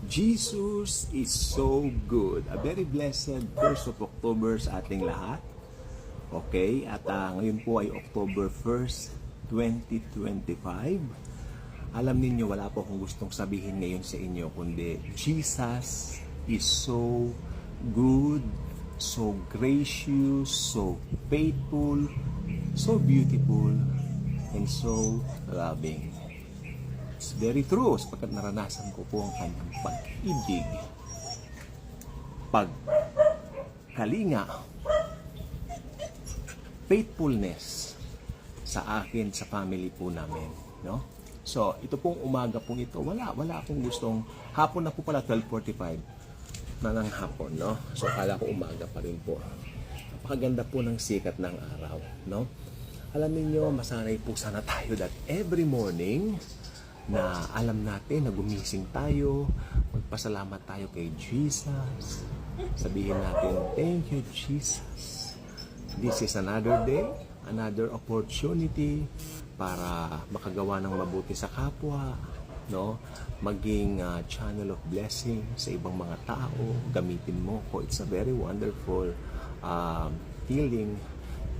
Jesus is so good. A very blessed 1st of October sa ating lahat. Okay, at ngayon po ay October 1st, 2025. Alam niyo wala po akong gustong sabihin ngayon sa inyo, kundi Jesus is so good, so gracious, so faithful, so beautiful, and so loving. It's very true sapagkat naranasan ko po ang kanyang pag-ibig, pagkalinga, faithfulness sa akin, sa family po namin, no? So, ito pong umaga pong ito, wala akong gustong, hapon na po pala, 12:45 na ng hapon, no? So, akala ko umaga pa rin po. Napakaganda po ng sikat ng araw, no? Alam niyo, masanay po sana tayo that every morning na alam natin na gumising tayo, magpasalamat tayo kay Jesus. Sabihin natin, thank you, Jesus. This is another day, another opportunity para makagawa ng mabuti sa kapwa, no? Maging channel of blessing sa ibang mga tao, gamitin mo ko. It's a very wonderful feeling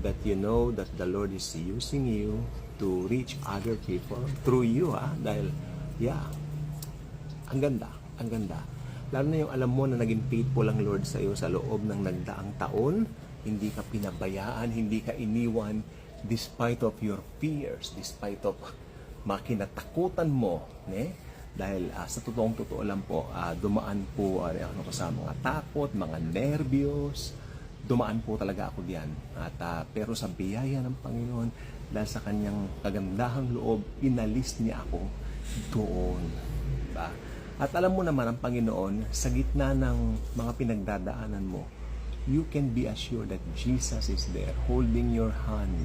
that you know that the Lord is using you to reach other people through you, dahil ang ganda. Lalo na yung alam mo na naging faithful ang Lord sa iyo sa loob ng nagdaang taon, hindi ka pinabayaan, hindi ka iniwan despite of your fears, despite of makinatakutan mo, dahil sa totoo lang po, dumaan po sa mga takot, mga nervyos, dumaan po talaga ako diyan. At pero sa biyaya ng Panginoon, dahil sa kanyang kagandahang loob, inalis niya ako doon. Diba? At alam mo naman ang Panginoon, sa gitna ng mga pinagdadaanan mo, you can be assured that Jesus is there, holding your hand,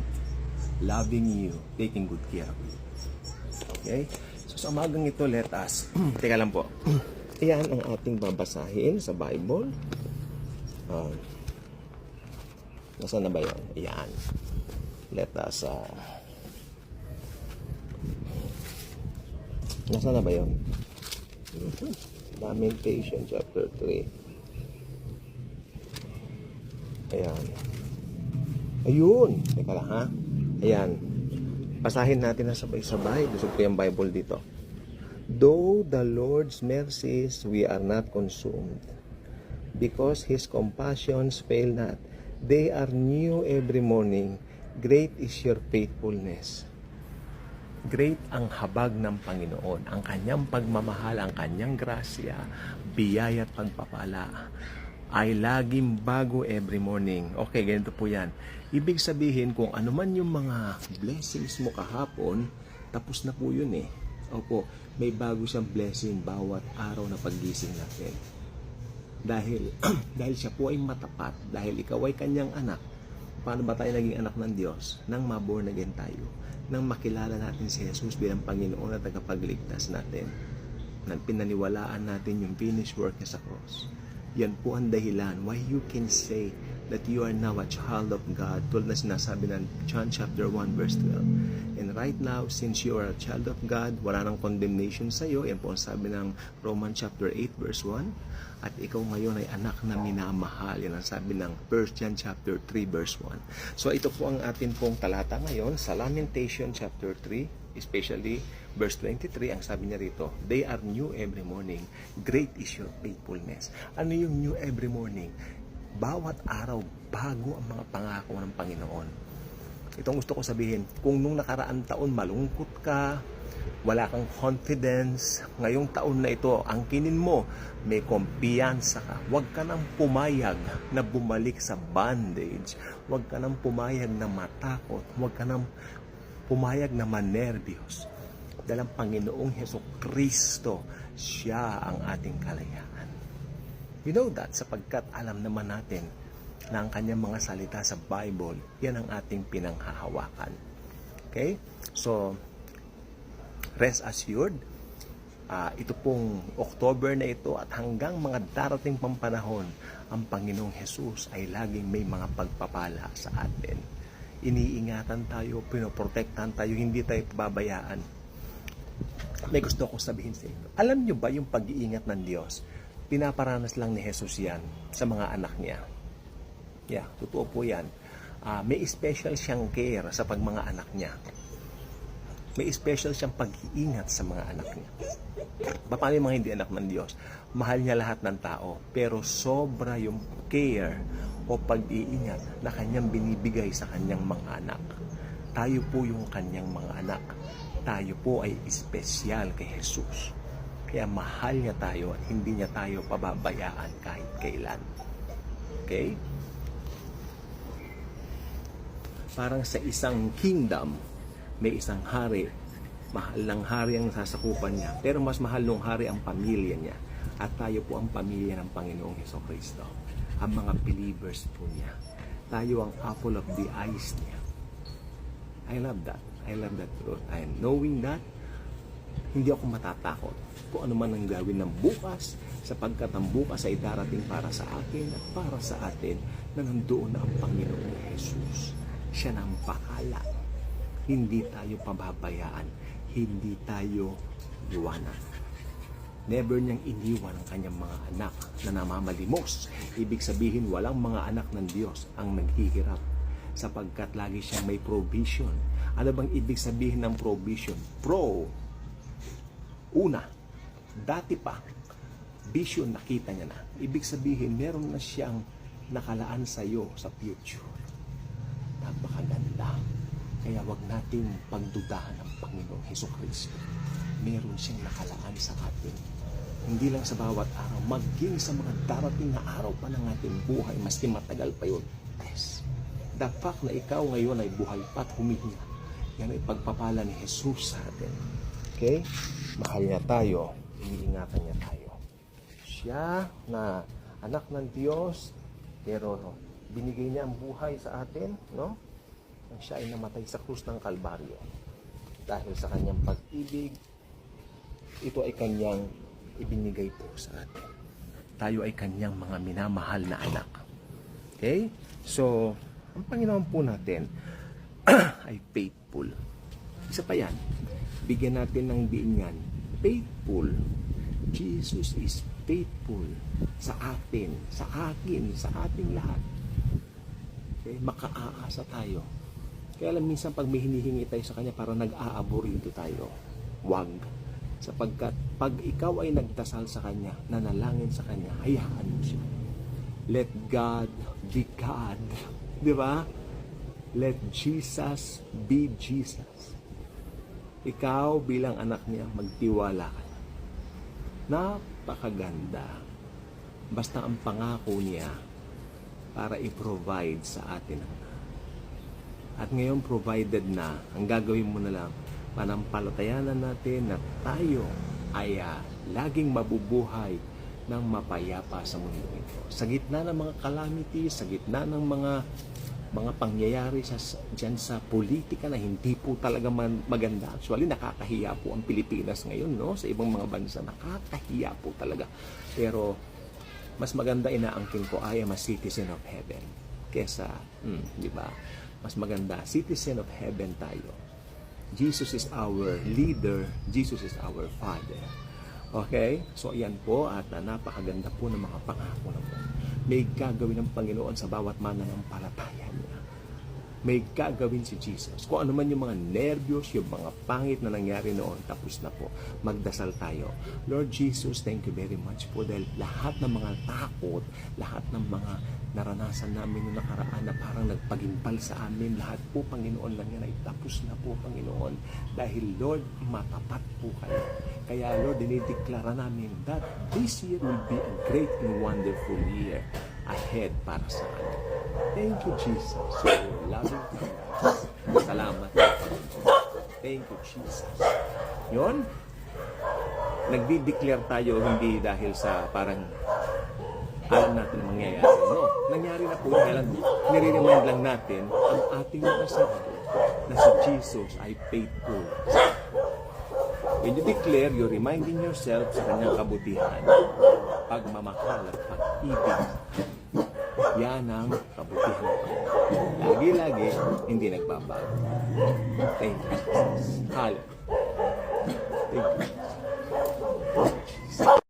loving you, taking good care of you. Okay? So sa umagang ito, let us, teka lang po, ayan ang ating babasahin sa Bible. Nasaan na ba yun? Ayan. Let us, nasaan na ba yun? Lamentation chapter 3. Ayan. Ayun. Teka lang, ha? Ayan. Basahin natin na sabay-sabay. Gusto ko yung Bible dito. Though the Lord's mercies we are not consumed, because His compassions fail not. They are new every morning. Great is your faithfulness. Great ang habag ng Panginoon. Ang kanyang pagmamahal, ang kanyang grasya, biyaya at pagpapala ay laging bago every morning. Okay, ganito po yan. Ibig sabihin, kung ano man yung mga blessings mo kahapon, tapos na po yun eh. Opo, may bago siyang blessing bawat araw na paggising natin. Dahil siya po ay matapat, dahil ikaw ay kanyang anak. Paano ba tayo naging anak ng Diyos? Nang maborn again tayo, nang makilala natin si Jesus bilang Panginoon at tagapagligtas natin, nang pinaniwalaan natin yung finished work niya sa cross. Yan po ang dahilan why you can say that you are now a child of God, tulad na sinasabi ng John chapter 1 verse 12. And right now, since you are a child of God, wala nang condemnation sa iyo. Yan po ang sabi ng Romans chapter 8 verse 1. At ikaw ngayon ay anak na minamahal. Yan ang sabi ng 1 John chapter 3 verse 1. So ito po ang atin pong talata ngayon sa Lamentation chapter 3, especially verse 23. Ang sabi niya rito, they are new every morning. Great is your faithfulness. Ano yung new every morning? Bawat araw, bago ang mga pangako ng Panginoon. Itong gusto ko sabihin, kung nung nakaraan taon malungkot ka, wala kang confidence, ngayong taon na ito, angkinin mo, may kumpiyansa ka. Huwag ka nang pumayag na bumalik sa bondage. Huwag ka nang pumayag na matakot. Huwag ka nang pumayag na manervyos. Dahil ang Panginoong Hesukristo, siya ang ating kalayaan. We know that sapagkat alam naman natin na ang kanyang mga salita sa Bible, yan ang ating pinanghahawakan. Okay? So, rest assured, ito pong October na ito at hanggang mga darating pang panahon, ang Panginoong Jesus ay laging may mga pagpapala sa atin. Iniingatan tayo, pinoprotektahan tayo, hindi tayo pababayaan. may gusto akong sabihin sa inyo. Alam nyo ba yung pag-iingat ng Diyos? Pinaparanas lang ni Jesus yan sa mga anak niya. Yeah, totoo po yan. May special siyang care sa mga anak niya. May special siyang pag-iingat sa mga anak niya. Paano yung mga hindi anak ng Diyos? Mahal niya lahat ng tao, pero sobra yung care o pag-iingat na kanyang binibigay sa kanyang mga anak. Tayo po yung kanyang mga anak. Tayo po ay espesyal kay Jesus. Kaya mahal niya tayo at hindi niya tayo pababayaan kahit kailan. Okay? Parang sa isang kingdom, may isang hari. Mahal ng hari ang sasakupan niya. Pero mas mahal ng hari ang pamilya niya. At tayo po ang pamilya ng Panginoong Hesukristo. Ang mga believers po niya. Tayo ang apple of the eyes niya. I love that. I love that truth. And knowing that, hindi ako matatakot kung ano man ang gawin ng bukas, sapagkat ang bukas ay darating para sa akin at para sa atin na nandoon na ang Panginoong Jesus. Siya na ang pakala. Hindi tayo pababayaan. Hindi tayo iwanan. Never niyang iniwan ang kanyang mga anak na namamalimos. Ibig sabihin, walang mga anak ng Diyos ang naghihirap sapagkat lagi siyang may provision. Ano bang ibig sabihin ng provision? Una, dati pa, vision nakita niya na. Ibig sabihin, meron na siyang nakalaan sa iyo sa future. Napakaganda. Kaya wag nating pagdudahan ng Panginoong Hesukristo. Meron siyang nakalaan sa atin. Hindi lang sa bawat araw, maging sa mga darating na araw pa ng ating buhay, maski matagal pa yun. Yes. The fact na ikaw ngayon ay buhay pa at humihinga, yan ay pagpapala ni Jesus sa atin. Okay? Mahal niya tayo, iniingatan niya tayo. Siya na anak ng Diyos, pero binigay niya ang buhay sa atin, no? Nang siya ay namatay sa krus ng Kalbaryo. Dahil sa kanyang pag-ibig, ito ay kanyang ibinigay po sa atin. Tayo ay kanyang mga minamahal na anak. Okay? So, ang Panginoon po natin ay faithful. Isa pa yan. Bigyan natin ng diingan. Faithful. Jesus is faithful sa atin, sa akin, sa ating lahat. Okay? Makaaasa tayo. Kaya alam, minsan pag may hinihingi tayo sa Kanya, parang nag-aaborito tayo. Wag. Sapagkat pag ikaw ay nagdasal sa Kanya, nanalangin sa Kanya, hayaan mo siya. Let God be God. Di ba? Let Jesus be Jesus. Ikaw bilang anak niya, magtiwala ka. Napakaganda. Basta ang pangako niya para i-provide sa atin. At ngayon provided na, ang gagawin mo na lang, panampalatayanan natin na tayo ay laging mabubuhay ng mapayapa sa mundo ito. Sa gitna ng mga calamities, sa gitna ng mga pangyayari dyan sa politika na hindi po talaga maganda. Actually, nakakahiya po ang Pilipinas ngayon, no? Sa ibang mga bansa, nakakahiya po talaga. Pero, mas maganda inaangkin ko, I am a citizen of heaven. Kesa, di ba? Mas maganda, citizen of heaven tayo. Jesus is our leader. Jesus is our Father. Okay? So, ayan po. At napakaganda po ng mga pangako na po. May gagawin ng Panginoon sa bawat mananampalataya niya. May gagawin si Jesus. Kung ano man yung mga nervyos, yung mga pangit na nangyari noon, tapos na po. Magdasal tayo. Lord Jesus, thank you very much po dahil lahat ng mga takot, lahat ng mga naranasan namin noong nakaraan na parang nagpagimpal sa amin, lahat po, Panginoon, lang yan ay tapos na po, Panginoon. Dahil, Lord, matapat po kayo. Kaya, Lord, dinideklara namin that this year will be a great and wonderful year ahead para sa amin. Thank you, Jesus. So, loving you. Salamat, Panginoon. Thank you, Jesus. Yun, nagdi-declare tayo hindi dahil sa parang alam natin ang mangyayari. No, nangyari na po. Kaya lang, nire-remind lang natin ang ating nasabi na si Jesus ay faithful. When you declare, you're reminding yourself sa kanyang kabutihan, pagmamahal at pag-ibig. Yan ang kabutihan ng Panginoon. Lagi-lagi, hindi nagbabago. Thank you, Jesus. Hallelujah. astig.